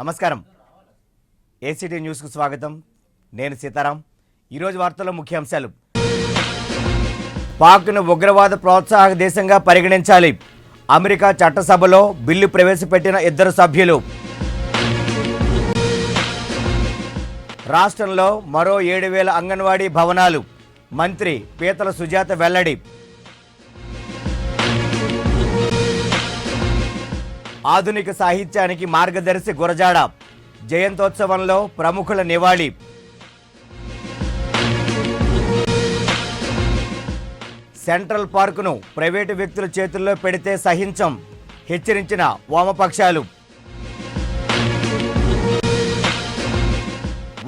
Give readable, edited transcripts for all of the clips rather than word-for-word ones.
నమస్కారం. ఏసీటీ న్యూస్కు స్వాగతం. నేను సీతారాం. ఈరోజు వార్తల్లో ముఖ్యాంశాలు. పాక్ను ఉగ్రవాద ప్రోత్సాహక దేశంగా పరిగణించాలి. అమెరికా చట్టసభలో బిల్లు ప్రవేశపెట్టిన 2 సభ్యులు. రాష్ట్రంలో మరో 7,000 అంగన్వాడీ భవనాలు. మంత్రి పీతల సుజాత వెల్లడి. ఆధునిక సాహిత్యానికి మార్గదర్శి గురజాడ. జయంతోత్సవంలో ప్రముఖుల నివాళి. సెంట్రల్ పార్కును ప్రైవేటు వ్యక్తుల చేతుల్లో పెడితే సహించం హెచ్చరించిన వామపక్షాలు.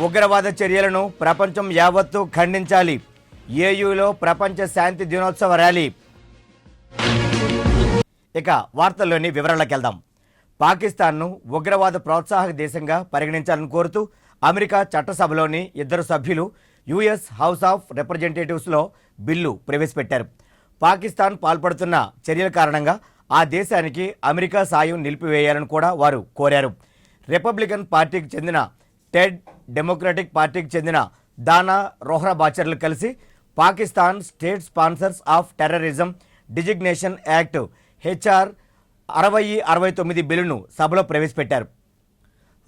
ఉగ్రవాద చర్యలను ప్రపంచం యావత్తూ ఖండించాలి. ఏయూలో ప్రపంచ శాంతి దినోత్సవ ర్యాలీ. ఇక వార్తల్లోని వివరాలకు వెళ్దాం. పాకిస్తాన్ను ఉగ్రవాద ప్రోత్సాహక దేశంగా పరిగణించాలని కోరుతూ అమెరికా చట్టసభలోని 2 సభ్యులు యుఎస్ హౌస్ ఆఫ్ రిప్రజెంటేటివ్స్లో బిల్లు ప్రవేశపెట్టారు. పాకిస్తాన్ పాల్పడుతున్న చర్యల కారణంగా ఆ దేశానికి అమెరికా సాయం నిలిపివేయాలని కూడా వారు కోరారు. రిపబ్లికన్ పార్టీకి చెందిన టెడ్, డెమోక్రటిక్ పార్టీకి చెందిన దానా రోహ్రాబాచర్లు కలిసి Pakistan state sponsors of terrorism designation act HR 6069 బిల్లును సభలో ప్రవేశపెట్టారు.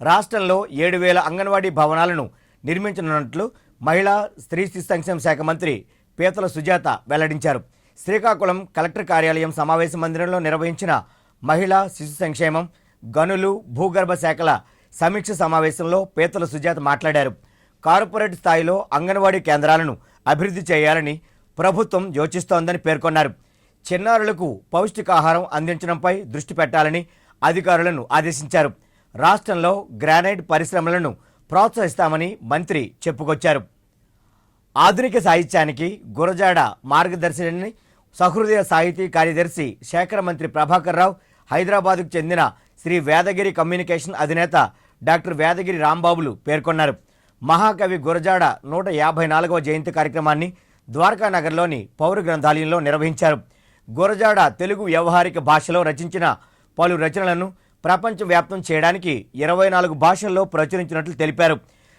రాష్ట్రంలో 7,000 అంగన్వాడీ భవనాలను నిర్మించనున్నట్లు మహిళా స్త్రీ శిశు సంక్షేమ శాఖ మంత్రి పీతల సుజాత వెల్లడించారు. శ్రీకాకుళం కలెక్టర్ కార్యాలయం సమావేశ మందిరంలో నిర్వహించిన మహిళా శిశు సంక్షేమం, గనులు, భూగర్భ శాఖల సమీక్ష సమావేశంలో పీతల సుజాత మాట్లాడారు. కార్పొరేట్ స్థాయిలో అంగన్వాడీ కేంద్రాలను అభివృద్ధి చేయాలని ప్రభుత్వం యోచిస్తోందని పేర్కొన్నారు. చిన్నారులకు పౌష్టికాహారం అందించడంపై దృష్టి పెట్టాలని అధికారులను ఆదేశించారు. రాష్ట్రంలో గ్రానైట్ పరిశ్రమలను ప్రోత్సహిస్తామని మంత్రి చెప్పుకొచ్చారు. ఆధునిక సాహిత్యానికి గురజాడ మార్గదర్శిని సహృదయ సాహితీ కార్యదర్శి శేఖర మంత్రి ప్రభాకర్ రావు, హైదరాబాద్కు చెందిన శ్రీ వేదగిరి కమ్యూనికేషన్ అధినేత డాక్టర్ వేదగిరి రాంబాబులు పేర్కొన్నారు. మహాకవి గురజాడ 154వ జయంతి కార్యక్రమాన్ని ద్వారకా నగర్లోని పౌర గ్రంథాలయంలో నిర్వహించారు. గురజాడ తెలుగు వ్యవహారిక భాషలో రచించిన పలు రచనలను ప్రపంచవ్యాప్తం చేయడానికి 24 భాషల్లో ప్రచురించినట్లు తెలిపారు.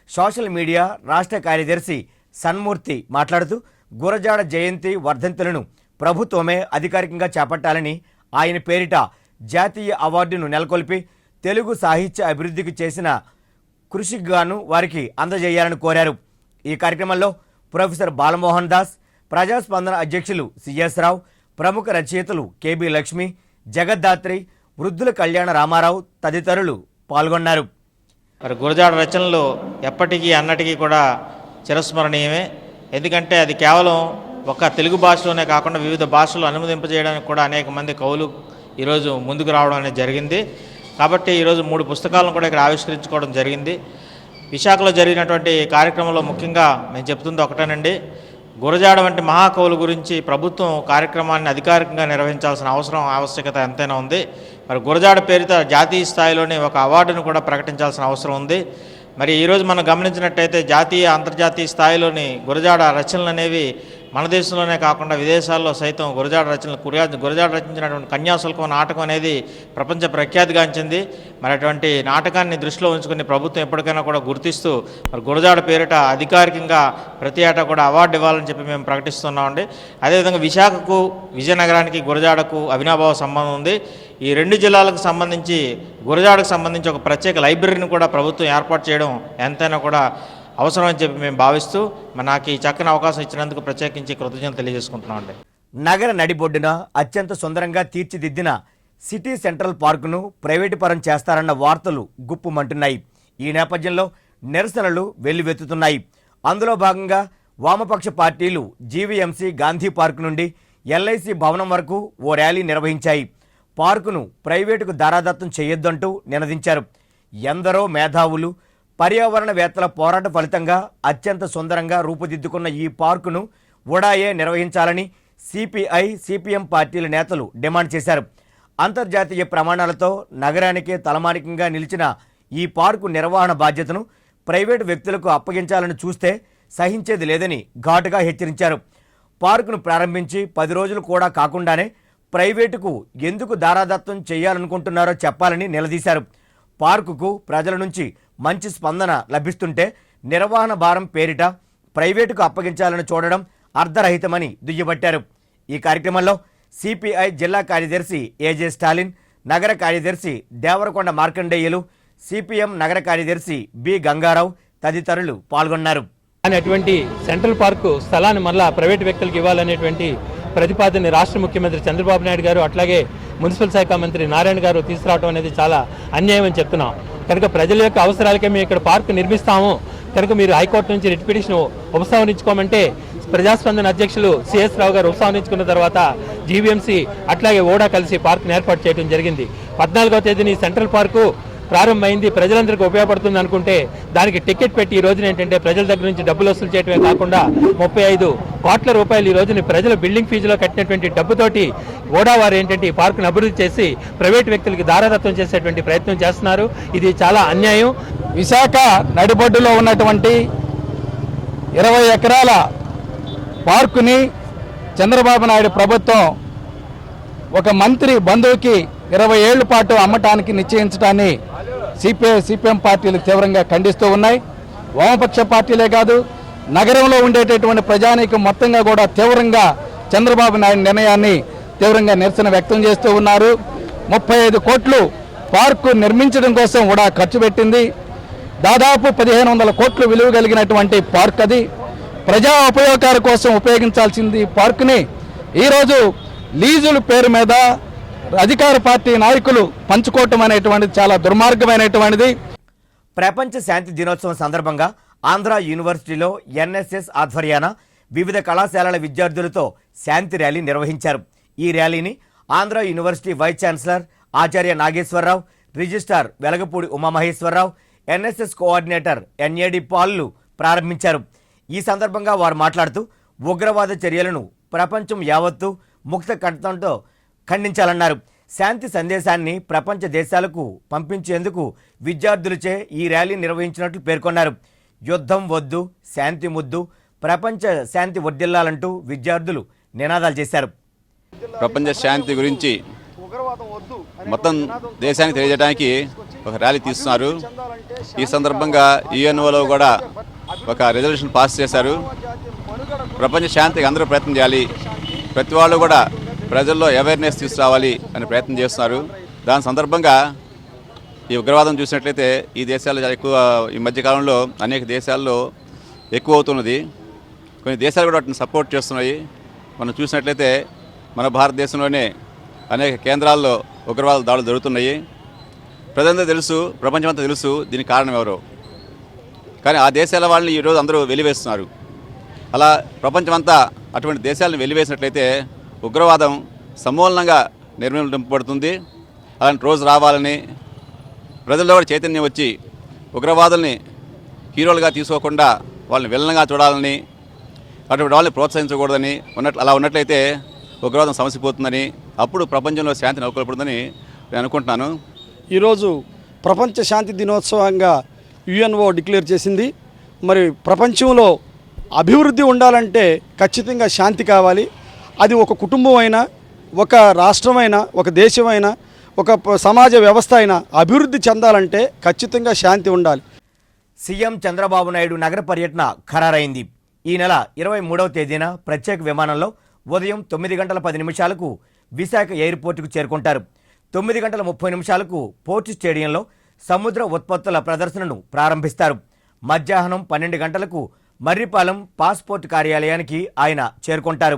సోషల్ మీడియా రాష్ట్ర కార్యదర్శి సన్మూర్తి మాట్లాడుతూ గురజాడ జయంతి వర్ధంతులను ప్రభుత్వమే అధికారికంగా చేపట్టాలని, ఆయన పేరిట జాతీయ అవార్డును నెలకొల్పి తెలుగు సాహిత్య అభివృద్ధికి చేసిన కృషికి గాను వారికి అందజేయాలని కోరారు. ఈ కార్యక్రమంలో ప్రొఫెసర్ బాలమోహన్ దాస్, ప్రజాస్పందన అధ్యక్షులు సిఎస్ రావు, ప్రముఖ రచయితలు కేబి లక్ష్మి, జగద్ధాత్రి, వృద్ధుల కళ్యాణ రామారావు తదితరులు పాల్గొన్నారు. మరి గురజాడ రచనలు ఎప్పటికీ అన్నటికీ కూడా చిరస్మరణీయమే. ఎందుకంటే అది కేవలం ఒక తెలుగు భాషలోనే కాకుండా వివిధ భాషలు అనుమతింపజేయడానికి కూడా అనేక మంది కవులు ఈరోజు ముందుకు రావడం అనేది జరిగింది. కాబట్టి ఈరోజు 3 పుస్తకాలను కూడా ఇక్కడ ఆవిష్కరించుకోవడం జరిగింది. విశాఖలో జరిగినటువంటి కార్యక్రమంలో ముఖ్యంగా నేను చెప్తుంది ఒకటేనండి, గురజాడ వంటి మహాకవుల గురించి ప్రభుత్వం కార్యక్రమాన్ని అధికారికంగా నిర్వహించాల్సిన ఆవశ్యకత ఎంతైనా ఉంది. మరి గురజాడ పేరిట జాతీయ స్థాయిలోనే ఒక అవార్డును కూడా ప్రకటించాల్సిన అవసరం ఉంది. మరి ఈరోజు మనం గమనించినట్టయితే జాతీయ, అంతర్జాతీయ స్థాయిలోని గురజాడ రచనలు అనేవి మన దేశంలోనే కాకుండా విదేశాల్లో సైతం గురజాడ రచించినటువంటి కన్యాశుల్కం నాటకం అనేది ప్రపంచ ప్రఖ్యాతిగాంచింది. మరి అటువంటి నాటకాన్ని దృష్టిలో ఉంచుకుని ప్రభుత్వం ఎప్పటికైనా కూడా గుర్తిస్తూ మరి గురజాడ పేరిట అధికారికంగా ప్రతి ఏటా కూడా అవార్డు ఇవ్వాలని చెప్పి మేము ప్రకటిస్తున్నామండి. అదేవిధంగా విశాఖకు, విజయనగరానికి, గురజాడకు అవినాభావ సంబంధం ఉంది. ఈ 2 జిల్లాలకు సంబంధించి గురజాడకు సంబంధించి ఒక ప్రత్యేక లైబ్రరీని కూడా ప్రభుత్వం ఏర్పాటు చేయడం ఎంతైనా కూడా అవసరం అని చెప్పి మేము భావిస్తూ నాకు ఈ చక్కని అవకాశం ఇచ్చినందుకు ప్రత్యేకించి కృతజ్ఞతలు తెలియజేసుకుంటున్నాం అండి. నగర నడిబొడ్డున అత్యంత సుందరంగా తీర్చిదిద్దిన సిటీ సెంట్రల్ పార్కును ప్రైవేటు పరం చేస్తారన్న వార్తలు గుప్పుమంటున్నాయి. ఈ నేపథ్యంలో నిరసనలు వెల్లువెత్తుతున్నాయి. అందులో భాగంగా వామపక్ష పార్టీలు జీవీఎంసీ గాంధీ పార్కు నుండి LIC భవనం వరకు ఓ ర్యాలీ నిర్వహించాయి. పార్కును ప్రైవేటుకు దారాదత్తం చేయొద్దంటూ నినదించారు. ఎందరో మేధావులు, పర్యావరణవేత్తల పోరాట ఫలితంగా అత్యంత సుందరంగా రూపుదిద్దుకున్న ఈ పార్కును ఉడాయే నిర్వహించాలని సిపిఐ, సిపిఎం పార్టీల నేతలు డిమాండ్ చేశారు. అంతర్జాతీయ ప్రమాణాలతో నగరానికే తలమానికంగా నిలిచిన ఈ పార్కు నిర్వహణ బాధ్యతను ప్రైవేటు వ్యక్తులకు అప్పగించాలని చూస్తే సహించేది లేదని ఘాటుగా హెచ్చరించారు. పార్కును ప్రారంభించి 10 రోజులు కూడా కాకుండానే ప్రైవేటుకు ఎందుకు దారాదత్తం చేయాలనుకుంటున్నారో చెప్పాలని నిలదీశారు. పార్కుకు ప్రజల నుంచి మంచి స్పందన లభిస్తుంటే నిర్వహణ భారం పేరిట ప్రైవేటుకు అప్పగించాలని చూడడం అర్ధరహితమని దుయ్యబట్టారు. ఈ కార్యక్రమంలో సిపిఐ జిల్లా కార్యదర్శి ఏజే స్టాలిన్, నగర కార్యదర్శి దేవరకొండ మార్కండేయులు, సిపిఎం నగర కార్యదర్శి బి గంగారావు తదితరులు పాల్గొన్నారు. అటువంటి సెంట్రల్ పార్కు స్థలాన్ని మళ్ళా ప్రైవేట్ వ్యక్తులకు ఇవ్వాలనేటువంటి ప్రతిపాదన రాష్ట్ర ముఖ్యమంత్రి చంద్రబాబు నాయుడు గారు అట్లాగే మున్సిపల్ శాఖ మంత్రి నారాయణ గారు తీసుకురావడం అనేది చాలా అన్యాయం అని చెప్తున్నాం. కనుక ప్రజల యొక్క అవసరాలకే మేము ఇక్కడ పార్కు నిర్మిస్తాము, కనుక మీరు హైకోర్టు నుంచి రిట్ పిటిషన్ ఉపసంహరించుకోమంటే ప్రజాస్పందన అధ్యక్షులు సిఎస్ రావు గారు ఉపసంహరించుకున్న తర్వాత జీవీఎంసీ అట్లాగే ఓడా కలిసి పార్కును ఏర్పాటు చేయడం జరిగింది. 14వ తేదీని సెంట్రల్ పార్కు ప్రారంభమైంది, ప్రజలందరికీ ఉపయోగపడుతుంది అనుకుంటే దానికి టికెట్ పెట్టి ఈ రోజున ఏంటంటే ప్రజల దగ్గర నుంచి డబ్బులు వసూలు చేయడమే కాకుండా 35 కోట్ల రూపాయలు ఈ రోజున ప్రజల బిల్డింగ్ ఫీజులో కట్టినటువంటి డబ్బుతోటి ఓడా వారు ఏంటంటే ఈ పార్కును అభివృద్ధి చేసి ప్రైవేట్ వ్యక్తులకి దారాదత్తం చేసేటువంటి ప్రయత్నం చేస్తున్నారు. ఇది చాలా అన్యాయం. విశాఖ నడిబొడ్డులో ఉన్నటువంటి 20 ఎకరాల పార్కుని చంద్రబాబు నాయుడు ప్రభుత్వం ఒక మంత్రి బంధువుకి 20 ఏళ్ల పాటు అమ్మటానికి నిశ్చయించడాన్ని సిపిఎం పార్టీలు తీవ్రంగా ఖండిస్తూ ఉన్నాయి. వామపక్ష పార్టీలే కాదు, నగరంలో ఉండేటటువంటి ప్రజానీకం మొత్తంగా కూడా తీవ్రంగా చంద్రబాబు నాయుడు నిర్ణయాన్ని తీవ్రంగా నిరసన వ్యక్తం చేస్తూ ఉన్నారు. 35 కోట్లు పార్కు నిర్మించడం కోసం కూడా ఖర్చు పెట్టింది. దాదాపు 1500 కోట్లు విలువ కలిగినటువంటి పార్క్ అది. ప్రజా ఉపయోగకాల కోసం ఉపయోగించాల్సింది పార్కుని ఈరోజు లీజుల పేరు మీద అధికార పార్టీ నాయకులు పంచుకోవటం అనేటువంటిది చాలా దుర్మార్గమైనటువంటిది. ప్రపంచ శాంతి దినోత్సవం సందర్భంగా ఆంధ్ర యూనివర్సిటీలో ఎన్ఎస్ఎస్ ఆధ్వర్యాన వివిధ కళాశాలల విద్యార్థులతో శాంతి ర్యాలీ నిర్వహించారు. ఈ ర్యాలీని ఆంధ్ర యూనివర్సిటీ వైస్ ఛాన్సలర్ ఆచార్య Nageswararao, registrar Velagapudi Umamaheswararao, NSS coordinator NAD పాల్లు ప్రారంభించారు. ఈ సందర్భంగా వారు మాట్లాడుతూ ఉగ్రవాద చర్యలను ప్రపంచం యావత్తు ముక్త కంఠంతో ఖండించాలన్నారు. శాంతి సందేశాన్ని ప్రపంచ దేశాలకు పంపించేందుకు విద్యార్థులచే ఈ ర్యాలీ నిర్వహించినట్లు పేర్కొన్నారు. యుద్ధం వద్దు, శాంతి ముద్దు, ప్రపంచ శాంతి వర్ధిల్లాలంటూ విద్యార్థులు నినాదాలు చేశారు. ప్రపంచ శాంతి గురించి మొత్తం దేశానికి తెలియజేయడానికి ఒక ర్యాలీ తీస్తున్నారు. ఈ సందర్భంగా యుఎన్ఓలో కూడా ఒక రెజల్యూషన్ పాస్ చేశారు. ప్రపంచ శాంతికి అందరూ ప్రయత్నం చేయాలి, ప్రతి వాళ్ళు కూడా ప్రజల్లో అవేర్నెస్ తీసుకురావాలి అని ప్రయత్నం చేస్తున్నారు. దాని సందర్భంగా ఈ ఉగ్రవాదం చూసినట్లయితే ఈ దేశాల్లో చాలా ఎక్కువ, ఈ మధ్యకాలంలో అనేక దేశాల్లో ఎక్కువ అవుతున్నది. కొన్ని దేశాలు కూడా వాటిని సపోర్ట్ చేస్తున్నాయి. మనం చూసినట్లయితే మన భారతదేశంలోనే అనేక కేంద్రాల్లో ఉగ్రవాద దాడులు జరుగుతున్నాయి. ప్రజలందరూ తెలుసు, ప్రపంచమంతా తెలుసు దీనికి కారణం ఎవరో. కానీ ఆ దేశాల వాళ్ళని ఈరోజు అందరూ వెలివేస్తున్నారు. అలా ప్రపంచమంతా అటువంటి దేశాలను వెలివేసినట్లయితే ఉగ్రవాదం సమూలంగా నిర్మూలింపబడుతుంది. అలాంటి రోజు రావాలని ప్రజల్లో కూడా చైతన్యం వచ్చి ఉగ్రవాదుల్ని హీరోలుగా తీసుకోకుండా వాళ్ళని విలన్గా చూడాలని, అటువంటి వాళ్ళని ప్రోత్సహించకూడదని అలా ఉన్నట్లయితే ఉగ్రవాదం సమసిపోతుందని, అప్పుడు ప్రపంచంలో శాంతి నెలకొల్పడుతుందని నేను అనుకుంటున్నాను. ఈరోజు ప్రపంచ శాంతి దినోత్సవంగా యుఎన్ఓ డిక్లేర్ చేసింది. మరి ప్రపంచంలో అభివృద్ధి ఉండాలంటే ఖచ్చితంగా శాంతి కావాలి. అది ఒక కుటుంబం అయినా, ఒక రాష్ట్రమైనా, ఒక దేశమైనా, ఒక సమాజ వ్యవస్థ అయినా అభివృద్ధి చెందాలంటే ఖచ్చితంగా శాంతి ఉండాలి. సీఎం చంద్రబాబు నాయుడు నగర పర్యటన ఖరారైంది. ఈ నెల 23వ తేదీన ప్రత్యేక విమానంలో ఉదయం 9 గంటల 10 నిమిషాలకు విశాఖ ఎయిర్పోర్టుకు చేరుకుంటారు. 9 గంటల 30 నిమిషాలకు పోర్టు స్టేడియంలో సముద్ర ఉత్పత్తుల ప్రదర్శనను ప్రారంభిస్తారు. మధ్యాహ్నం 12 గంటలకు మర్రిపాలెం పాస్పోర్ట్ కార్యాలయానికి ఆయన చేరుకుంటారు.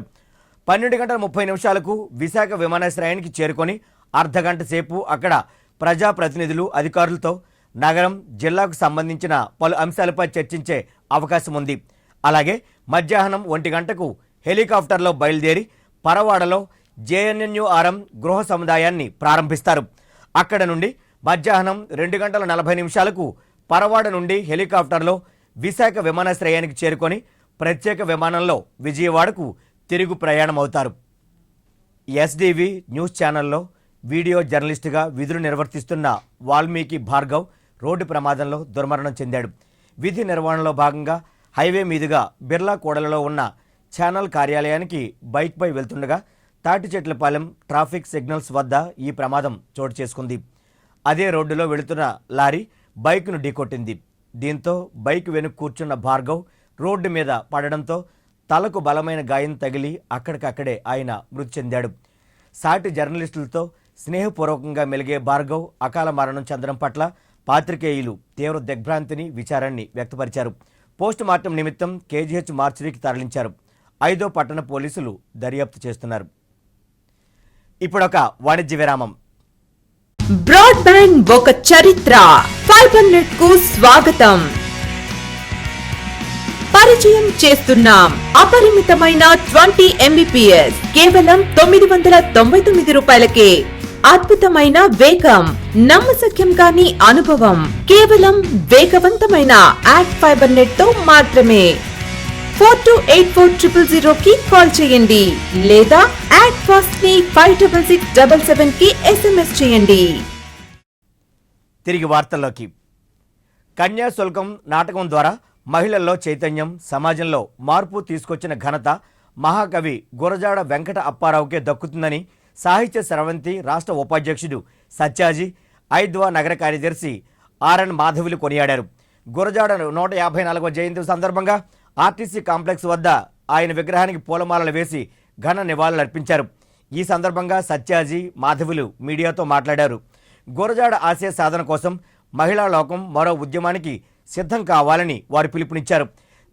12 గంటల 30 నిమిషాలకు విశాఖ విమానాశ్రయానికి చేరుకొని అర్ధగంట సేపు అక్కడ ప్రజాప్రతినిధులు, అధికారులతో నగరం, జిల్లాకు సంబంధించిన పలు అంశాలపై చర్చించే అవకాశం ఉంది. అలాగే మధ్యాహ్నం 1 గంటకు హెలికాప్టర్లో బయలుదేరి పరవాడలో జేఎన్ఎన్యూఆర్ఎం గృహ సముదాయాన్ని ప్రారంభిస్తారు. అక్కడ నుండి మధ్యాహ్నం 2 గంటల 40 నిమిషాలకు పరవాడ నుండి హెలికాప్టర్లో విశాఖ విమానాశ్రయానికి చేరుకొని ప్రత్యేక విమానంలో విజయవాడకు తిరుగు ప్రయాణం అవుతారు. ఎస్డివి న్యూస్ ఛానల్లో వీడియో జర్నలిస్టుగా విధులు నిర్వర్తిస్తున్న వాల్మీకి భార్గవ్ రోడ్డు ప్రమాదంలో దుర్మరణం చెందాడు. విధి నిర్వహణలో భాగంగా హైవే మీదుగా బిర్లా కూడలలో ఉన్న ఛానల్ కార్యాలయానికి బైక్పై వెళ్తుండగా తాటిచెట్లపాలెం ట్రాఫిక్ సిగ్నల్స్ వద్ద ఈ ప్రమాదం చోటు చేసుకుంది. అదే రోడ్డులో వెళుతున్న లారీ బైక్ను ఢీకొట్టింది. దీంతో బైక్ వెనుక కూర్చున్న భార్గవ్ రోడ్డు మీద పడడంతో తలకు బలమైన గాయం తగిలి అక్కడికక్కడే ఆయన మృతి చెందాడు. సాటి జర్నలిస్టులతో స్నేహపూర్వకంగా మెలిగే భార్గవ్ అకాల మరణం చెందడం పట్ల పాత్రికేయులు తీవ్ర దిగ్భ్రాంతిని, విచారాన్ని వ్యక్తపరిచారు. పోస్ట్ మార్టం నిమిత్తం కేజీహెచ్ మార్చురీకి తరలించారు. 5వ పట్టణ పోలీసులు దర్యాప్తు చేస్తున్నారు. ఇప్పుడొక వాణిజ్య విరామం. బ్రాడ్బ్యాండ్ ఒక చరిత్ర. ఫైబర్ నెట్ కు స్వాగతం. పరిచయం చేస్తున్నాం. అపరిమితమైన 20 Mbps కేవలం 999 రూపాయలకే. అద్భుతమైన వేగం, నమ్మశక్యం కాని అనుభవం కేవలం వేగవంతమైన యాడ్ ఫైబర్ నెట్ తో మాత్రమే. 428400 కి కాల్ చేయండి లేదా యాడ్ ఫాస్ట్ ని 56677 కి SMS చేయండి. తిరిగి వార్తల్లోకి. కన్యాశుల్కం నాటకం ద్వారా మహిళల్లో చైతన్యం, సమాజంలో మార్పు తీసుకొచ్చిన ఘనత మహాకవి గురజాడ వెంకట అప్పారావుకే దక్కుతుందని సాహిత్య స్రవంతి రాష్ట్ర ఉపాధ్యక్షుడు సత్యాజీ, ఐద్వా నగర కార్యదర్శి ఆర్ఎన్ మాధవులు కొనియాడారు. గురజాడ 154వ జయంతి సందర్భంగా ఆర్టీసీ కాంప్లెక్స్ వద్ద ఆయన విగ్రహానికి పూలమాలలు వేసి ఘన నివాళులర్పించారు. ఈ సందర్భంగా సత్యాజీ, మాధవులు మీడియాతో మాట్లాడారు. గురజాడ ఆశయ సాధన కోసం మహిళా లోకం మరో ఉద్యమానికి సిద్ధం కావాలని వారు పిలుపునిచ్చారు.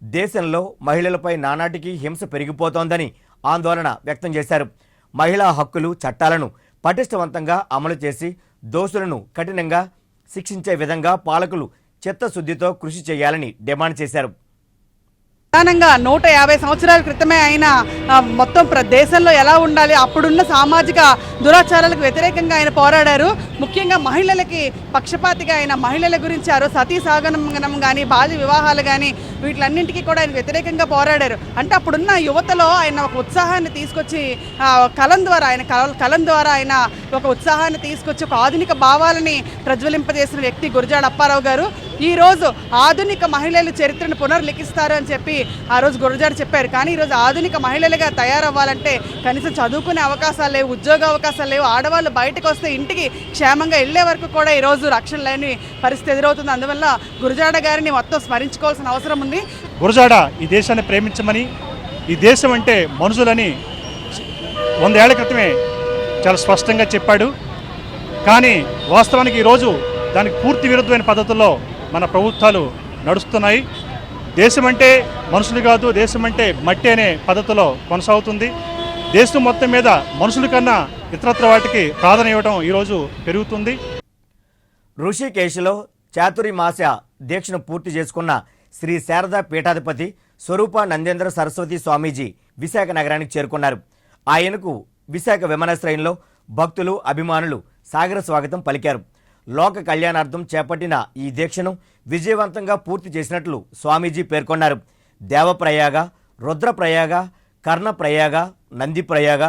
దేశంలో మహిళలపై నానాటికి హింస పెరిగిపోతోందని ఆందోళన వ్యక్తం చేశారు. మహిళా హక్కులు చట్టాలను పటిష్టవంతంగా అమలు చేసి దోషులను కఠినంగా శిక్షించే విధంగా పాలకులు చిత్తశుద్ధితో కృషి చేయాలని డిమాండ్ చేశారు. ప్రధానంగా 150 సంవత్సరాల క్రితమే ఆయన మొత్తం దేశంలో ఎలా ఉండాలి, అప్పుడున్న సామాజిక దురాచారాలకు వ్యతిరేకంగా ఆయన పోరాడారు. ముఖ్యంగా మహిళలకి పక్షపాతిగా ఆయన మహిళల గురించి సతీ సాగనం కానీ, బాల్య వివాహాలు కానీ వీటిలన్నింటికీ కూడా ఆయన వ్యతిరేకంగా పోరాడారు. అంటే అప్పుడున్న యువతలో ఆయన ఒక ఉత్సాహాన్ని తీసుకొచ్చి కలం ద్వారా ఆయన ఒక ఉత్సాహాన్ని తీసుకొచ్చి ఒక ఆధునిక భావాలని ప్రజ్వలింపజేసిన వ్యక్తి గురజాడ అప్పారావు గారు. ఈరోజు ఆధునిక మహిళలు చరిత్రను పునర్లిఖిస్తారు అని చెప్పి ఆ రోజు గురజాడ చెప్పారు. కానీ ఈరోజు ఆధునిక మహిళలుగా తయారవ్వాలంటే కనీసం చదువుకునే అవకాశాలు లేవు, ఉద్యోగ అవకాశాలు లేవు. ఆడవాళ్ళు బయటకు వస్తే ఇంటికి క్షేమంగా వెళ్లే వరకు కూడా ఈరోజు రక్షణ లేని పరిస్థితి ఎదురవుతుంది. అందువల్ల గురజాడ గారిని మొత్తం స్మరించుకోవాల్సిన అవసరం ఉంది. గురజాడ ఈ దేశాన్ని ప్రేమించమని, ఈ దేశం అంటే మనుషులని 100 ఏళ్ల క్రితమే చాలా స్పష్టంగా చెప్పాడు. కానీ వాస్తవానికి ఈరోజు దానికి పూర్తి విరుద్ధమైన పద్ధతుల్లో మన ప్రభుత్వాలు నడుస్తున్నాయి. దేశం అంటే మనుషులు కాదు, దేశం అంటే మట్టి అనే పద్ధతిలో కొనసాగుతుంది. దేశం మొత్తం మీద మనుషుల కన్నా ఇతరత్ర వాటికి ప్రాధాన్యం ఇవ్వడం ఈరోజు పెరుగుతుంది. ఋషికేశ్లో చాతుర్మాస దీక్షను పూర్తి చేసుకున్న శ్రీ శారదా పీఠాధిపతి స్వరూప నందేంద్ర సరస్వతి స్వామీజీ విశాఖ నగరానికి చేరుకున్నారు. ఆయనకు విశాఖ విమానాశ్రయంలో భక్తులు, అభిమానులు సాగర స్వాగతం పలికారు. లోక కళ్యాణార్థం చేపట్టిన ఈ దీక్షను విజయవంతంగా పూర్తి చేసినట్లు స్వామీజీ పేర్కొన్నారు. దేవప్రయాగ, రుద్రప్రయాగ, కర్ణప్రయాగ, నందిప్రయాగ,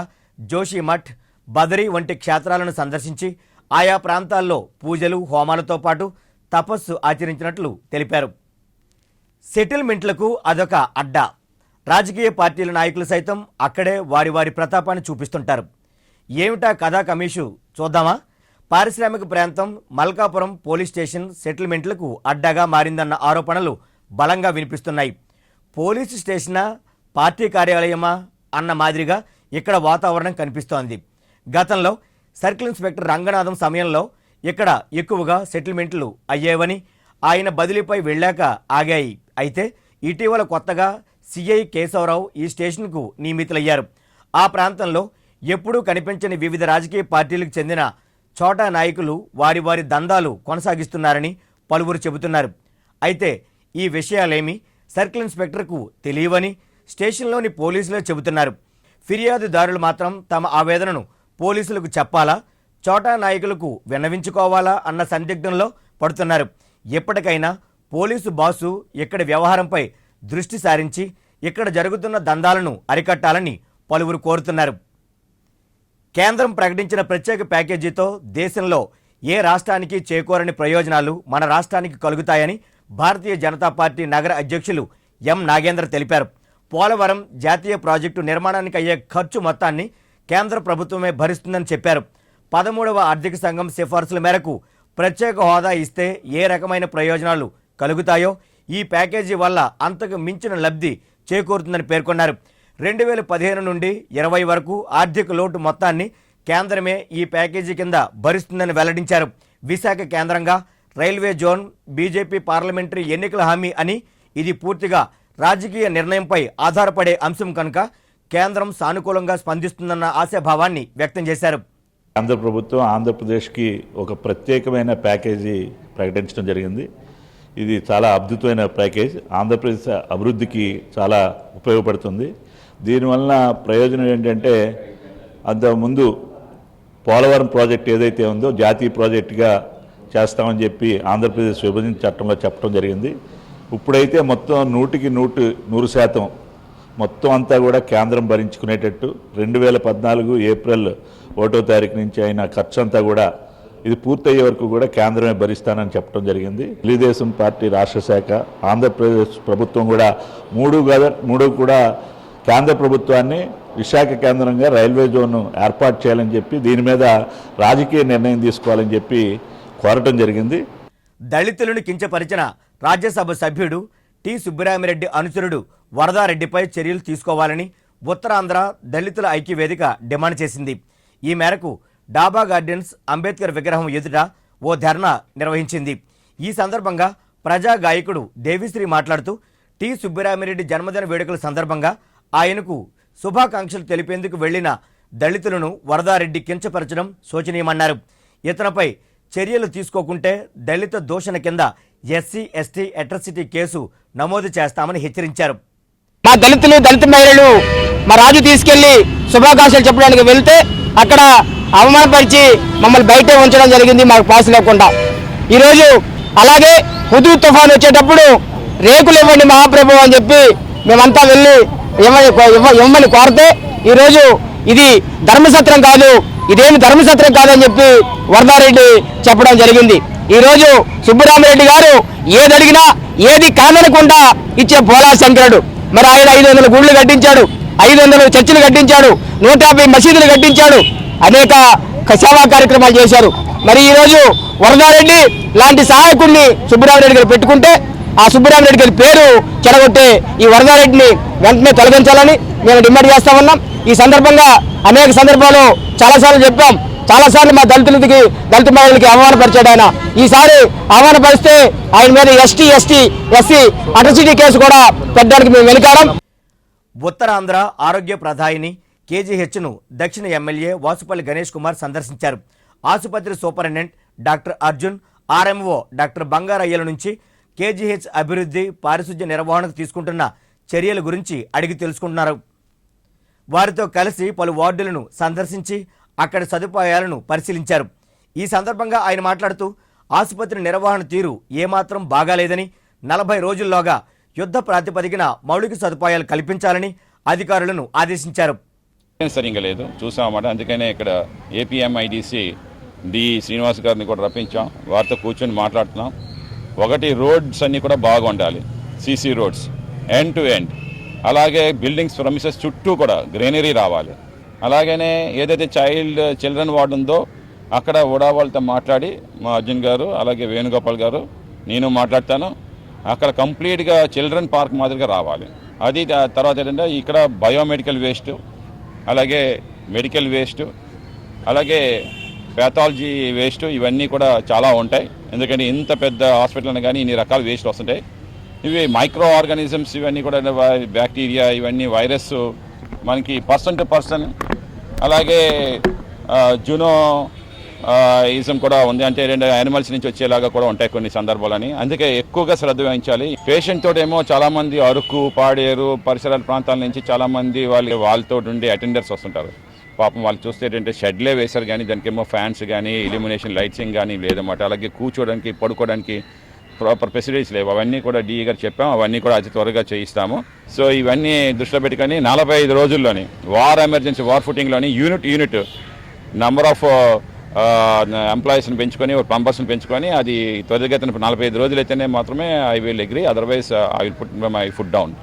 జోషిమఠ్, బదరి వంటి క్షేత్రాలను సందర్శించి ఆయా ప్రాంతాల్లో పూజలు, హోమాలతో పాటు తపస్సు ఆచరించినట్లు తెలిపారు. సెటిల్మెంట్లకు అదొక అడ్డా. రాజకీయ పార్టీల నాయకులు సైతం అక్కడే వారి వారి ప్రతాపాన్ని చూపిస్తుంటారు. ఏమిటా కథా కమీషు చూద్దామా? పారిశ్రామిక ప్రాంతం మల్కాపురం పోలీస్ స్టేషన్ సెటిల్మెంట్లకు అడ్డాగా మారిందన్న ఆరోపణలు బలంగా వినిపిస్తున్నాయి. పోలీసు స్టేషనా, పార్టీ కార్యాలయమా అన్న మాదిరిగా ఇక్కడ వాతావరణం కనిపిస్తోంది. గతంలో సర్కిల్ ఇన్స్పెక్టర్ రంగనాథం సమయంలో ఇక్కడ ఎక్కువగా సెటిల్మెంట్లు అయ్యేవని, ఆయన బదిలీపై వెళ్ళాక ఆగాయి. అయితే ఇటీవల కొత్తగా సిఐ కేశవరావు ఈ స్టేషన్కు నియమితులయ్యారు. ఆ ప్రాంతంలో ఎప్పుడూ కనిపించని వివిధ రాజకీయ పార్టీలకు చెందిన చోటా నాయకులు వారి వారి దందాలు కొనసాగిస్తున్నారని పలువురు చెబుతున్నారు. అయితే ఈ విషయాలేమీ సర్కిల్ ఇన్స్పెక్టర్కు తెలియవని స్టేషన్లోని పోలీసులే చెబుతున్నారు. ఫిర్యాదుదారులు మాత్రం తమ ఆవేదనను పోలీసులకు చెప్పాలా, చోటా నాయకులకు విన్నవించుకోవాలా అన్న సందిగ్ధంలో పడుతున్నారు. ఎప్పటికైనా పోలీసు బాసు ఇక్కడి వ్యవహారంపై దృష్టి సారించి ఇక్కడ జరుగుతున్న దందాలను అరికట్టాలని పలువురు కోరుతున్నారు. కేంద్రం ప్రకటించిన ప్రత్యేక ప్యాకేజీతో దేశంలో ఏ రాష్ట్రానికి చేకూరని ప్రయోజనాలు మన రాష్ట్రానికి కలుగుతాయని భారతీయ జనతా పార్టీ నగర అధ్యక్షులు ఎం నాగేంద్ర తెలిపారు. పోలవరం జాతీయ ప్రాజెక్టు నిర్మాణానికి అయ్యే ఖర్చు మొత్తాన్ని కేంద్ర ప్రభుత్వమే భరిస్తుందని చెప్పారు. 13వ ఆర్థిక సంఘం సిఫార్సుల మేరకు ప్రత్యేక హోదా ఇస్తే ఏ రకమైన ప్రయోజనాలు కలుగుతాయో ఈ ప్యాకేజీ వల్ల అంతకు మించిన లబ్ధి చేకూరుతుందని పేర్కొన్నారు. 2015 నుండి 20 వరకు ఆర్థిక లోటు మొత్తాన్ని కేంద్రమే ఈ ప్యాకేజీ కింద భరిస్తుందని వెల్లడించారు. విశాఖ కేంద్రంగా రైల్వే జోన్ బీజేపీ పార్లమెంటరీ ఎన్నికల హామీ అని, ఇది పూర్తిగా రాజకీయ నిర్ణయంపై ఆధారపడే అంశం కనుక కేంద్రం సానుకూలంగా స్పందిస్తుందన్న ఆశాభావాన్ని వ్యక్తం చేశారు. ఆంధ్ర ప్రభుత్వం ఆంధ్రప్రదేశ్కి ఒక ప్రత్యేకమైన ప్యాకేజీ ప్రకటించడం జరిగింది. ఇది చాలా అద్భుతమైన ప్యాకేజ్, ఆంధ్రప్రదేశ్ అభివృద్ధికి చాలా ఉపయోగపడుతుంది. దీనివల్ల ప్రయోజనం ఏంటంటే, అంతకుముందు పోలవరం ప్రాజెక్ట్ ఏదైతే ఉందో జాతీయ ప్రాజెక్టుగా చేస్తామని చెప్పి ఆంధ్రప్రదేశ్ విభజన చట్టంలో చెప్పడం జరిగింది. ఇప్పుడైతే మొత్తం 100% మొత్తం అంతా కూడా కేంద్రం భరించుకునేటట్టు 2014 ఏప్రిల్ 1వ తారీఖు నుంచి అయిన ఖర్చు అంతా కూడా ఇది పూర్తయ్యే వరకు కూడా కేంద్రమే భరిస్తానని చెప్పడం జరిగింది. తెలుగుదేశం పార్టీ రాష్ట్ర శాఖ, ఆంధ్రప్రదేశ్ ప్రభుత్వం కూడా మూడు కూడా కేంద్ర ప్రభుత్వాన్ని విశాఖ కేంద్రంగా రైల్వే జోన్ ఏర్పాటు చేయాలని చెప్పి దీని మీద రాజకీయ నిర్ణయం తీసుకోవాలని చెప్పి కోరటం జరిగింది. దళితులను కించపరిచిన రాజ్యసభ సభ్యుడు టి సుబ్బరామిరెడ్డి అనుచరుడు వరదారెడ్డిపై చర్యలు తీసుకోవాలని ఉత్తరాంధ్ర దళితుల ఐక్యవేదిక డిమాండ్ చేసింది. ఈ మేరకు డాబా గార్డెన్స్ అంబేద్కర్ విగ్రహం ఎదుట ఓ ధర్నా నిర్వహించింది. ఈ సందర్భంగా ప్రజా గాయకుడు దేవిశ్రీ మాట్లాడుతూ టి సుబ్బరామిరెడ్డి జన్మదిన వేడుకల సందర్భంగా ఆయనకు శుభాకాంక్షలు తెలిపేందుకు వెళ్లిన దళితులను వరదారెడ్డి కించపరచడం శోచనీయమన్నారు. ఇతనిపై చర్యలు తీసుకోకుంటే దళిత దూషణ కింద ఎస్సీ ఎస్టీ అట్రాసిటీ కేసు నమోదు చేస్తామని హెచ్చరించారు. మా దళిత మహిళలు మా రాజు తీసుకెళ్లి శుభాకాంక్షలు చెప్పడానికి వెళ్తే అక్కడ అవమానపరిచి మమ్మల్ని బయటే ఉంచడం జరిగింది, మాకు పాస్ లేకుండా. ఈరోజు అలాగే హుదూ తుఫాన్ వచ్చేటప్పుడు రేకులు ఇవ్వండి మహాప్రభు అని చెప్పి మేమంతా వెళ్ళి ఇవ్వమని కోరితే ఈరోజు ఇది ధర్మసత్రం కాదు, ఇదేమి ధర్మసత్రం కాదని చెప్పి వరదారెడ్డి చెప్పడం జరిగింది. ఈరోజు సుబ్బరామిరెడ్డి గారు ఏది అడిగినా ఏది కాదనకుండా ఇచ్చే పోలా శంకరుడు. మరి ఆయన 500 గుళ్ళు కట్టించాడు, 500 చర్చిలు కట్టించాడు, 150 మసీదులు కట్టించాడు, అనేక సేవా కార్యక్రమాలు చేశారు. మరి ఈరోజు వరదారెడ్డి లాంటి సహాయకుడిని సుబ్బరామిరెడ్డి గారు పెట్టుకుంటే ఆ సుబ్బరామిరెడ్డి గారి పేరు చెడగొట్టే ఈ వరదారెడ్డిని వెంటనే తొలగించాలని మేము డిమాండ్ చేస్తా ఉన్నాం. ఈ సందర్భంగా అనేక సందర్భాలు చాలాసార్లు చెప్పాం, చాలాసార్లు మా దళిత మహిళలకి అవమానపరిచాడు ఆయన. ఈసారి అవమానపరిస్తే ఆయన మీద ఎస్సీ అట్రాసిటీ కేసు కూడా పెట్టడానికి మేము వెనుకాడం. ఉత్తరాంధ్ర ఆరోగ్య ప్రధాయిని కేజీహెచ్ను దక్షిణ ఎమ్మెల్యే వాసుపల్లి గణేష్ కుమార్ సందర్శించారు. ఆసుపత్రి superintendent doctor Arjun, RMO doctor బంగారయ్యల నుంచి కేజీహెచ్ అభివృద్ధి, పారిశుధ్య నిర్వహణకు తీసుకుంటున్న చర్యల గురించి అడిగి తెలుసుకుంటున్నారు. వారితో కలిసి పలు వార్డులను సందర్శించి అక్కడి సదుపాయాలను పరిశీలించారు. ఈ సందర్భంగా ఆయన మాట్లాడుతూ ఆసుపత్రి నిర్వహణ తీరు ఏమాత్రం బాగాలేదని, 40 రోజుల్లోగా యుద్ధ ప్రాతిపదికన మౌలిక సదుపాయాలు కల్పించాలని అధికారులను ఆదేశించారు. సరిగ్గా లేదు చూసామన్నమాట. అందుకనే ఇక్కడ ఏపీఎంఐడిసి డి శ్రీనివాస్ గారిని కూడా రప్పించాం, వారితో కూర్చొని మాట్లాడుతున్నాం. ఒకటి, రోడ్స్ అన్నీ కూడా బాగుండాలి, CC roads end to end. అలాగే బిల్డింగ్స్ ప్రమిసెస్ చుట్టూ కూడా గ్రీనరీ రావాలి. అలాగనే ఏదైతే చిల్డ్రన్ వార్డు ఉందో అక్కడ కూడా వాళ్ళతో మాట్లాడి మా అర్జున్ గారు, అలాగే వేణుగోపాల్ గారు, నేను మాట్లాడతాను. అక్కడ కంప్లీట్గా చిల్డ్రన్ పార్క్ మాదిరిగా రావాలి. అది తర్వాత ఏంటంటే ఇక్కడ బయోమెడికల్ వేస్ట్, అలాగే మెడికల్ వేస్ట్, అలాగే ప్యాథాలజీ వేస్ట్, ఇవన్నీ కూడా చాలా ఉంటాయి. ఎందుకంటే ఇంత పెద్ద హాస్పిటల్ కానీ ఇన్ని రకాల వేస్ట్ వస్తుంటాయి. ఇవి మైక్రో ఆర్గానిజమ్స్, ఇవన్నీ కూడా బ్యాక్టీరియా, ఇవన్నీ వైరస్ మనకి పర్సన్ టు పర్సన్. అలాగే జూనో ఈజం కూడా ఉంది, అంటే 2 యానిమల్స్ నుంచి వచ్చేలాగా కూడా ఉంటాయి కొన్ని సందర్భాలని. అందుకే ఎక్కువగా శ్రద్ధ వహించాలి. పేషెంట్ తోటేమో చాలామంది అరకు, పాడేరు పరిసరాల ప్రాంతాల నుంచి చాలామంది వాళ్ళతో ఉండే అటెండర్స్ వస్తుంటారు. పాపం వాళ్ళు చూస్తే ఏంటంటే షెడ్లే వేశారు కానీ దానికేమో ఫ్యాన్స్ కానీ ఇల్యూమినేషన్ లైట్సింగ్ కానీ లేదన్నమాట. అలాగే కూర్చోడానికి, పడుకోవడానికి ప్రాపర్ ఫెసిలిటీస్ లేవు. అవన్నీ కూడా డిఈ గారు చెప్పాము, అవన్నీ కూడా అతి త్వరగా చేయిస్తాము. సో ఇవన్నీ దృష్టిలో పెట్టుకొని 45 రోజుల్లోని ఎమర్జెన్సీ వార్ ఫుటింగ్లోని యూనిట్ నెంబర్ ఆఫ్ ఎంప్లాయీస్ని పెంచుకొని, ప్లంబర్స్ని పెంచుకొని, అది త్వరితగతిన 45 రోజులు అయితేనే మాత్రమే I will agree, otherwise I will put my foot down.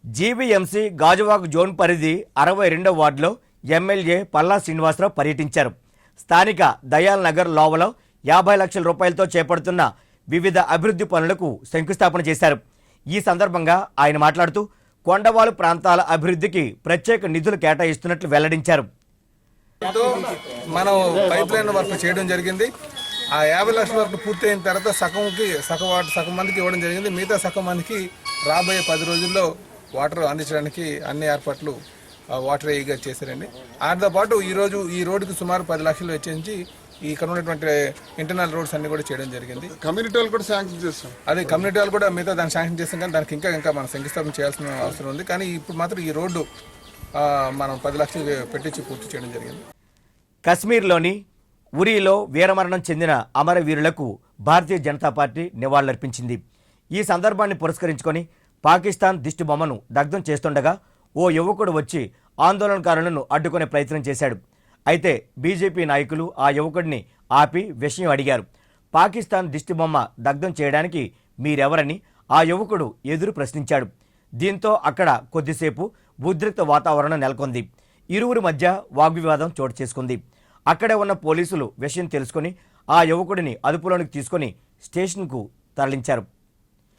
GVMC Gajuwaka zone పరిధి 62వ వార్డులో ఎమ్మెల్యే పల్లా శ్రీనివాసరావు పర్యటించారు. స్థానిక దయాల్ నగర్ లోవలో 50 లక్షల రూపాయలతో చేపడుతున్న వివిధ అభివృద్ధి పనులకు శంకుస్థాపన చేశారు. ఈ సందర్భంగా ఆయన మాట్లాడుతూ కొండవాలు ప్రాంతాల అభివృద్ధికి ప్రత్యేక నిధులు కేటాయిస్తున్నట్లు వెల్లడించారు. మనం పైప్ లైన్ వర్క్ చేయడం జరిగింది. ఆ 50 లక్షల వరకు పూర్తయిన తర్వాత సగం మందికి ఇవ్వడం జరిగింది. మిగతా సగం మందికి రాబోయే 10 రోజుల్లో వాటర్ అందించడానికి అన్ని ఏర్పాట్లు వాటర్ ఏఈగా చేశారండి. దాంతో పాటు ఈరోజు ఈ రోడ్డుకి సుమారు 10 లక్షలు వెచ్చించి ఇక్కడ ఉన్నటువంటి ఇంటర్నల్ రోడ్స్ అన్ని కూడా చేయడం జరిగింది. కమ్యూనిటీ వాళ్ళు కూడా శాంక్షన్ చేస్తాం. అదే కమ్యూనిటీ వాళ్ళు కూడా మిగతా దాన్ని శాంక్షన్ చేస్తాం, కానీ దానికి ఇంకా మనం శంకుస్థాపన చేయాల్సిన అవసరం ఉంది. కానీ ఇప్పుడు మాత్రం ఈ రోడ్డు మనం 10 లక్షలు పెట్టించి పూర్తి చేయడం జరిగింది. కశ్మీర్లోని ఉరీలో వీరమరణం చెందిన అమరవీరులకు భారతీయ జనతా పార్టీ నివాళులర్పించింది. ఈ సందర్భాన్ని పురస్కరించుకొని పాకిస్తాన్ దిష్టిబొమ్మను దగ్ధం చేస్తుండగా ఓ యువకుడు వచ్చి ఆందోళనకారులను అడ్డుకునే ప్రయత్నం చేశాడు. అయితే బీజేపీ నాయకులు ఆ యువకుడిని ఆపి విషయం అడిగారు. పాకిస్తాన్ దిష్టిబొమ్మ దగ్ధం చేయడానికి మీరెవరని ఆ యువకుడు ఎదురు ప్రశ్నించాడు. దీంతో అక్కడ కొద్దిసేపు ఉద్రిక్త వాతావరణం నెలకొంది. ఇరువురి మధ్య వాగ్వివాదం చోటు చేసుకుంది. అక్కడే ఉన్న పోలీసులు విషయం తెలుసుకుని ఆ యువకుడిని అదుపులోనికి తీసుకుని స్టేషన్కు తరలించారు.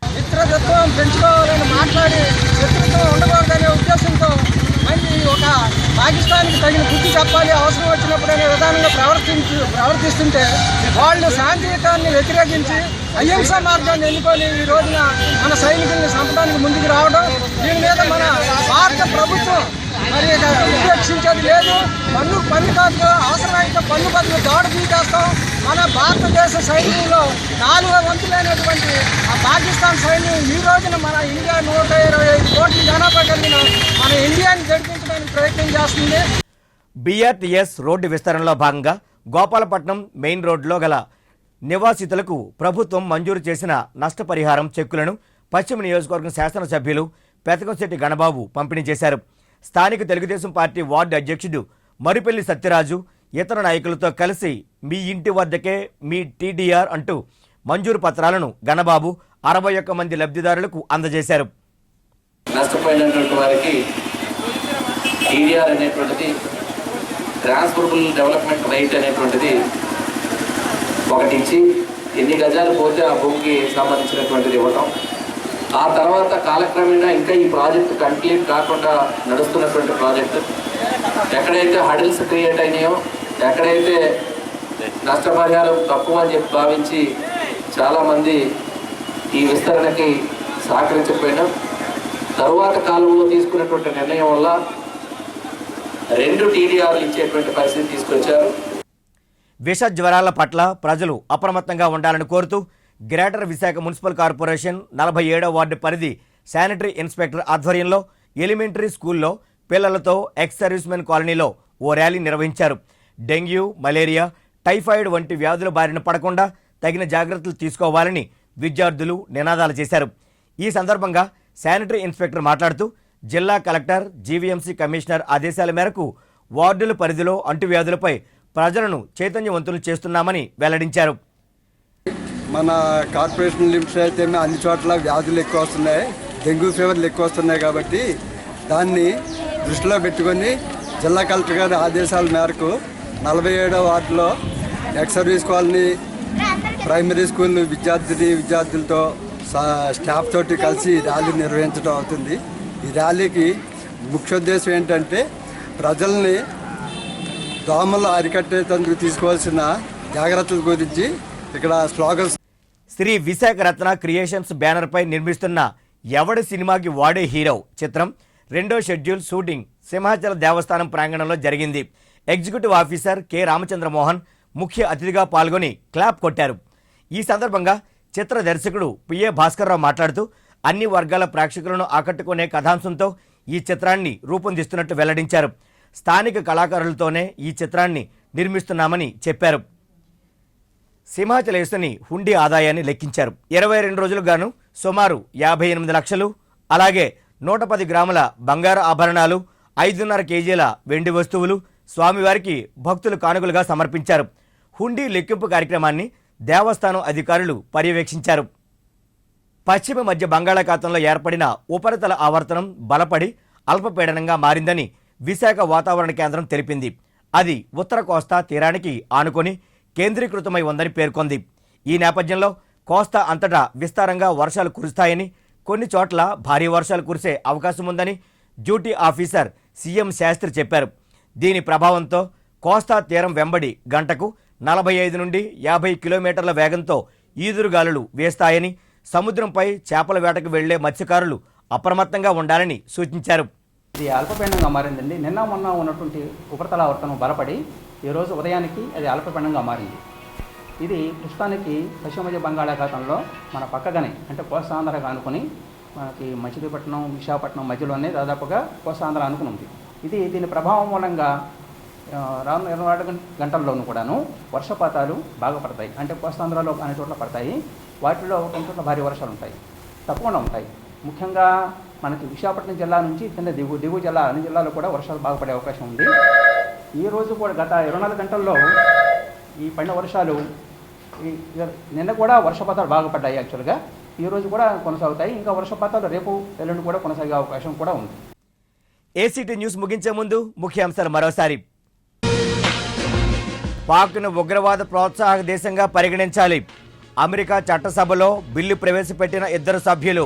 మిత్రత్వం పెంచుకోవాలని మాట్లాడి శత్రుత్వం ఉండకూడదనే ఉద్దేశంతో మంచి ఒక పాకిస్తాన్కి తగిన బుద్ధి చెప్పాలి అవసరం వచ్చినప్పుడు అనే విధానంగా ప్రవర్తిస్తుంటే వాళ్ళు శాంతియుతాన్ని వ్యతిరేకించి అహింసా మార్గాన్ని ఎన్నుకొని ఈ రోజున మన సైనికుల్ని చంపడానికి ముందుకు రావడం, దీని మీద మన భారత ప్రభుత్వం మరి ఉపేక్షించేది లేదు. పన్ను కాదు, అవసరమైతే పన్ను బదులు దోడ తీసేస్తాం. మన భారతదేశ సైన్యంలో 4వ వంతులైనటువంటి ఆ పాకిస్తాన్ సైన్యం ఈ రోజున మన ఇండియా 125 కోట్ల జనాభా కలిగిన మన ఇండియాని గడిపించడానికి ప్రయత్నం చేస్తుంది. బీఆర్టీఎస్ రోడ్డు విస్తరణలో భాగంగా గోపాలపట్నం మెయిన్ రోడ్లో గల నివాసితులకు ప్రభుత్వం మంజూరు చేసిన నష్టపరిహారం చెక్కులను పశ్చిమ నియోజకవర్గం శాసనసభ్యులు పెతకంశెట్టి గణబాబు పంపిణీ చేశారు. స్థానిక తెలుగుదేశం పార్టీ వార్డు అధ్యక్షుడు మరిపెల్లి సత్యరాజు ఇతర నాయకులతో కలిసి మీ ఇంటి వద్దకే మీ టీడీఆర్ అంటూ మంజూరు పత్రాలను గణబాబు 61 మంది లబ్ధిదారులకు అందజేశారు. నష్టపోయినటువంటి వారికి టీడీఆర్ అనేటువంటిది ట్రాన్స్ఫరబుల్ డెవలప్మెంట్ రైట్ అనేటువంటిది ఒకటి ఇచ్చి ఎన్ని గజాలు పోతే ఆ భూమికి సంబంధించినటువంటిది ఇవ్వటం. ఆ తర్వాత కాలక్రమేణా ఇంకా ఈ ప్రాజెక్టు కంప్లీట్ కాకుండా నడుస్తున్నటువంటి ప్రాజెక్టు ఎక్కడైతే హడిల్స్ క్రియేట్ అయినాయో, ఎక్కడైతే నష్టపరిహారం తక్కువ అని చెప్పి భావించి చాలామంది ఈ విస్తరణకి సహకరించకపోయినా తరువాత కాలంలో తీసుకున్నటువంటి నిర్ణయం వల్ల 2 టీడీఆర్లు ఇచ్చేటువంటి పరిస్థితి తీసుకొచ్చారు. విష జ్వరాల పట్ల ప్రజలు అప్రమత్తంగా ఉండాలని కోరుతూ గ్రేటర్ విశాఖ మున్సిపల్ కార్పొరేషన్ 47వ వార్డు పరిధి శానిటరీ ఇన్స్పెక్టర్ ఆధ్వర్యంలో ఎలిమెంటరీ స్కూల్లో పిల్లలతో ఎక్స్ సర్వీస్మెన్ కాలనీలో ఓ ర్యాలీ నిర్వహించారు. డెంగ్యూ, మలేరియా, టైఫాయిడ్ వంటి వ్యాధుల బారిన పడకుండా తగిన జాగ్రత్తలు తీసుకోవాలని విద్యార్థులు నినాదాలు చేశారు. ఈ సందర్భంగా శానిటరీ ఇన్స్పెక్టర్ మాట్లాడుతూ జిల్లా కలెక్టర్, జీవీఎంసీ కమిషనర్ ఆదేశాల మేరకు వార్డుల పరిధిలో అంటువ్యాధులపై ప్రజలను చైతన్యవంతులు చేస్తున్నామని వెల్లడించారు. మన కార్పొరేషన్ లిమిట్స్ అయితే అన్ని చోట్ల వ్యాధులు ఎక్కువ వస్తున్నాయి, డెంగ్యూ ఫీవర్లు ఎక్కువ వస్తున్నాయి. కాబట్టి దాన్ని దృష్టిలో పెట్టుకొని జిల్లా కలెక్టర్ గారి ఆదేశాల మేరకు 47వ వార్డులో ex service colony primary school విద్యార్థులతో స్టాఫ్ తోటి కలిసి ర్యాలీ నిర్వహించడం అవుతుంది. ఈ ర్యాలీకి ముఖ్య ఉద్దేశం ఏంటంటే ప్రజల్ని దోమలు అరికట్టేందుకు తీసుకోవాల్సిన జాగ్రత్తల గురించి ఇక్కడ స్లోగన్స్. శ్రీ విశాఖ రత్న క్రియేషన్స్ బ్యానర్పై నిర్మిస్తున్న ఎవడి సినిమాకి వాడే హీరో చిత్రం 2వ షెడ్యూల్ షూటింగ్ సింహాచల దేవస్థానం ప్రాంగణంలో జరిగింది. ఎగ్జిక్యూటివ్ ఆఫీసర్ కె రామచంద్రమోహన్ ముఖ్య అతిథిగా పాల్గొని క్లాప్ కొట్టారు. ఈ సందర్భంగా చిత్ర దర్శకుడు పిఏ భాస్కర్రావు మాట్లాడుతూ అన్ని వర్గాల ప్రేక్షకులను ఆకట్టుకునే కథాంశంతో ఈ చిత్రాన్ని రూపొందిస్తున్నట్టు వెల్లడించారు. స్థానిక కళాకారులతోనే ఈ చిత్రాన్ని నిర్మిస్తున్నామని చెప్పారు. సింహాచలేశ్వని హుండీ ఆదాయాన్ని లెక్కించారు. 22 రోజులకు గాను సుమారు 58 లక్షలు, అలాగే 110 గ్రాముల బంగారు ఆభరణాలు, 5.5 కేజీల వెండి వస్తువులు స్వామివారికి భక్తులు కానుకలుగా సమర్పించారు. హుండీ లెక్కింపు కార్యక్రమాన్ని దేవస్థానం అధికారులు పర్యవేక్షించారు. పశ్చిమ మధ్య బంగాళాఖాతంలో ఏర్పడిన ఉపరితల ఆవర్తనం బలపడి అల్పపీడనంగా మారిందని విశాఖ వాతావరణ కేంద్రం తెలిపింది. అది ఉత్తర కోస్తా తీరానికి ఆనుకొని కేంద్రీకృతమై ఉందని పేర్కొంది. ఈ నేపథ్యంలో కోస్తా అంతటా విస్తారంగా వర్షాలు కురుస్తాయని, కొన్ని చోట్ల భారీ వర్షాలు కురిసే అవకాశం ఉందని డ్యూటీ ఆఫీసర్ సీఎం శాస్త్రి చెప్పారు. దీని ప్రభావంతో కోస్తా తీరం వెంబడి గంటకు 45 నుండి 50 కిలోమీటర్ల వేగంతో ఈదురుగాలులు వీస్తాయని, సముద్రంపై చేపల వేటకు వెళ్లే మత్స్యకారులు అప్రమత్తంగా ఉండాలని సూచించారు. ఇది అల్పపీడనంగా మారిందండి. నిన్న మొన్న ఉన్నటువంటి ఉపరితల ఆవర్తనం బలపడి ఈరోజు ఉదయానికి అది అల్పపీడనంగా మారింది. ఇది ప్రస్తుతానికి పశ్చిమ మధ్య బంగాళాఖాతంలో మన పక్కగానే అంటే కోస్తాంధ్రగా అనుకుని మనకి మచిలీపట్నం విశాఖపట్నం మధ్యలోనే దాదాపుగా కోస్తాంధ్ర అనుకుని ఉంది. దీని ప్రభావం మూలంగా రానున్న 24 గంటల్లోనూ కూడాను వర్షపాతాలు బాగా పడతాయి. అంటే కోస్తాంధ్రలో అనే చోట్ల పడతాయి. వాటిలో కొన్ని చోట్ల భారీ వర్షాలు ఉంటాయి, తప్పకుండా ఉంటాయి. ముఖ్యంగా మనకి విశాఖపట్నం జిల్లా నుంచి కింద దిగువ జిల్లా అన్ని జిల్లాలో కూడా వర్షాలు బాగా పడే అవకాశం ఉంది. ఈ రోజు కూడా గత 24 గంటల్లో ఈ పడిన వర్షాలు నిన్న కూడా వర్షపాతాలు బాగా పడ్డాయి. యాక్చువల్గా ఈ రోజు కూడా కొనసాగుతాయి. ఇంకా వర్షపాతాలు రేపు ఎల్లుండి కూడా కొనసాగే అవకాశం కూడా ఉంది. ఏసీటీ న్యూస్ ముగించే ముందు ముఖ్యాంశాలు మరోసారి. పాక్ను ఉగ్రవాద ప్రోత్సాహక దేశంగా పరిగణించాలి. అమెరికా చట్టసభలో బిల్లు ప్రవేశపెట్టిన 2 సభ్యులు.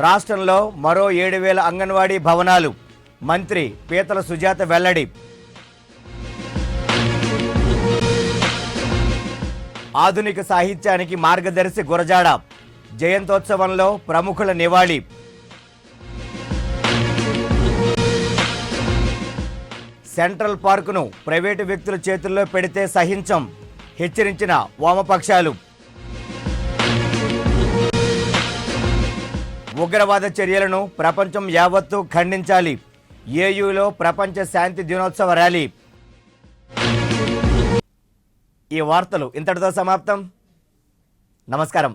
రాష్ట్రంలో మరో 7,000 అంగన్వాడీ భవనాలు. మంత్రి పీతల సుజాత వెల్లడి. ఆధునిక సాహిత్యానికి మార్గదర్శి గురజాడ. జయంతోత్సవంలో ప్రముఖుల నివాళి. సెంట్రల్ పార్కును ప్రైవేటు వ్యక్తుల చేతుల్లో పెడితే సహించం, హెచ్చరించిన వామపక్షాలు. ఉగ్రవాద చర్యలను ప్రపంచం యావత్తూ ఖండించాలి. ఏయూలో ప్రపంచ శాంతి దినోత్సవ ర్యాలీ. ఈ వార్తలు ఇంతటితో సమాప్తం. నమస్కారం.